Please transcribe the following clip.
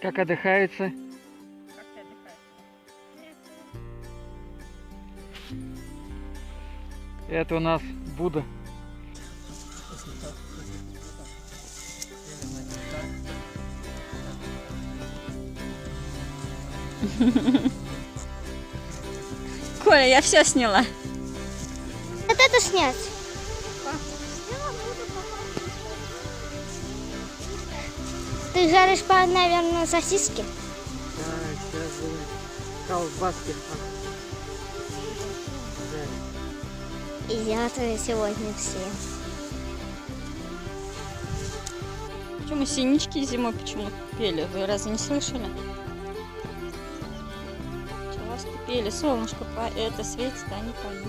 Как отдыхается? Это у нас Будда. Коля, я все сняла. Вот это снять. Ты жаришь, наверное, сосиски? Да, сейчас колбаски. И я тоже сегодня все. Почему синички зимой почему пели? Вы разве не слышали? Часто пели. Солнышко это светит, а они поют.